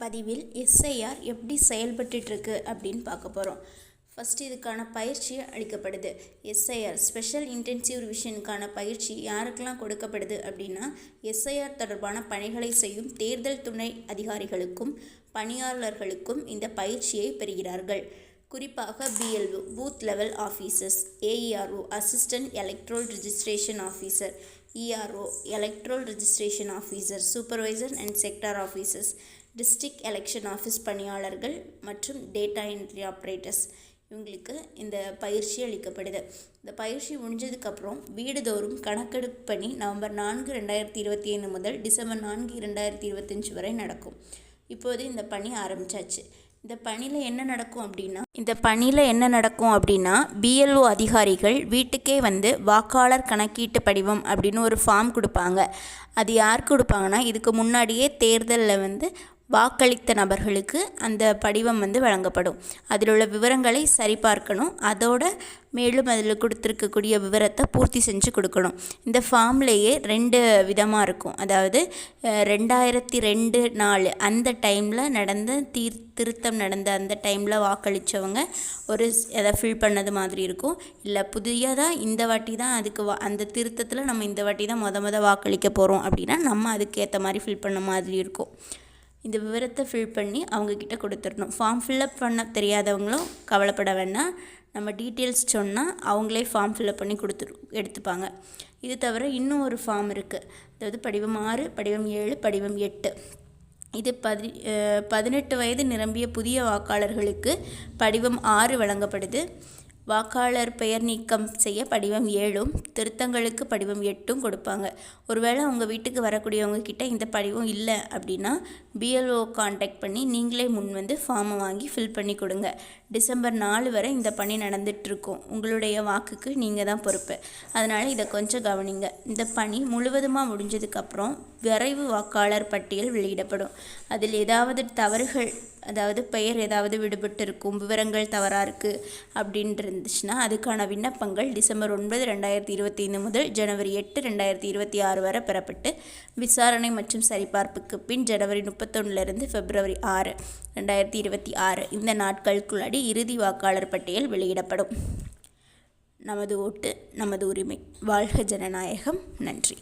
பதிவில் எஸ்ஐஆர் எப்படி செயல்பட்டுருக்கு அப்படின்னு பார்க்க போகிறோம். ஃபஸ்ட்டு இதுக்கான பயிற்சி அளிக்கப்படுது. எஸ்ஐஆர் ஸ்பெஷல் இன்டென்சிவ் ரிவிஷனுக்கான பயிற்சி யாருக்கெல்லாம் கொடுக்கப்படுது அப்படின்னா, எஸ்ஐஆர் தொடர்பான பணிகளை செய்யும் தேர்தல் துணை அதிகாரிகளுக்கும் பணியாளர்களுக்கும் இந்த பயிற்சியை பெறுகிறார்கள். குறிப்பாக BLO booth level officers, aero assistant electoral registration officer, ERO electoral registration officer, supervisor and sector officers, district election office பணியாளர்கள் மற்றும் டேட்டா என்ட்ரி ஆப்ரேட்டர்ஸ் இவங்களுக்கு இந்த பயிற்சி அளிக்கப்படுது. இந்த பயிற்சி முடிஞ்சதுக்கப்புறம் வீடுதோறும் கணக்கெடுப்பு பணி நவம்பர் 4, 2025 முதல் டிசம்பர் 4, 2025 வரை நடக்கும். இப்போது இந்த பணி ஆரம்பித்தாச்சு. இந்த பணியில் என்ன நடக்கும் அப்படின்னா பிஎல்ஓ அதிகாரிகள் வீட்டுக்கே வந்து வாக்காளர் கணக்கீட்டு படிவம் அப்படின்னு ஒரு ஃபார்ம் கொடுப்பாங்க. அது யாருக்கு கொடுப்பாங்கன்னா, இதுக்கு முன்னாடியே தேர்தலில் வாக்களித்த நபர்களுக்கு அந்த படிவம் வழங்கப்படும். அதில் உள்ள விவரங்களை சரிபார்க்கணும். அதோட மேலும் அதில் கொடுத்துருக்கக்கூடிய விவரத்தை பூர்த்தி செஞ்சு கொடுக்கணும். இந்த ஃபார்ம்லேயே 2 விதமாக இருக்கும். அதாவது 2002 அந்த டைமில் நடந்த திருத்தம் நடந்த அந்த டைமில் வாக்களித்தவங்க எதை ஃபில் பண்ணது மாதிரி இருக்கும். இல்லை புதியதாக இந்த வாட்டி தான் அந்த திருத்தத்தில் நம்ம இந்த வாட்டி தான் முத வாக்களிக்க போகிறோம் அப்படின்னா நம்ம அதுக்கேற்ற மாதிரி ஃபில் பண்ண மாதிரி இருக்கும். இந்த விவரத்தை ஃபில் பண்ணி அவங்கக்கிட்ட கொடுத்துடணும். ஃபார்ம் ஃபில்லப் பண்ண தெரியாதவங்களும் கவலைப்பட வேண்டாம். நம்ம டீட்டெயில்ஸ் சொன்னால் அவங்களே ஃபார்ம் ஃபில்லப் பண்ணி எடுத்துப்பாங்க. இது தவிர இன்னும் ஒரு ஃபார்ம் இருக்குது. அதாவது படிவம் 6, படிவம் 7, படிவம் 8. இது 18 வயது நிரம்பிய புதிய வாக்காளர்களுக்கு படிவம் 6 வழங்கப்படுது. வாக்காளர் பெயர் நீக்கம் செய்ய படிவம் 7ம் திருத்தங்களுக்கு படிவம் 8ம் கொடுப்பாங்க. ஒருவேளை உங்கள் வீட்டுக்கு வரக்கூடியவங்க கிட்ட இந்த படிவம் இல்லை அப்படின்னா பிஎல்ஓ கான்டாக்ட் பண்ணி நீங்களே முன் ஃபார்மை வாங்கி ஃபில் பண்ணி கொடுங்க. டிசம்பர் 4 வரை இந்த பணி நடந்துகிட்ருக்கும். உங்களுடைய வாக்குக்கு நீங்கள் தான் பொறுப்பு. அதனால் இதை கொஞ்சம் கவனிங்க. இந்த பணி முழுவதுமாக முடிஞ்சதுக்கப்புறம் விரைவு வாக்காளர் பட்டியல் வெளியிடப்படும். அதில் ஏதாவது தவறுகள், அதாவது பெயர் ஏதாவது விடுபட்டு இருக்கும், விவரங்கள் தவறாக இருக்குது அப்படின்ட்டு இருந்துச்சுன்னா அதுக்கான விண்ணப்பங்கள் டிசம்பர் 9, 2025 முதல் ஜனவரி 8, 2026 வரை பெறப்பட்டு விசாரணை மற்றும் சரிபார்ப்புக்கு பின் ஜனவரி 31 பிப்ரவரி 6, 2026 இந்த நாட்களுக்குள்ளாடி இறுதி வாக்காளர் பட்டியல் வெளியிடப்படும். நமது ஓட்டு நமது உரிமை. வாழ்க ஜனநாயகம். நன்றி.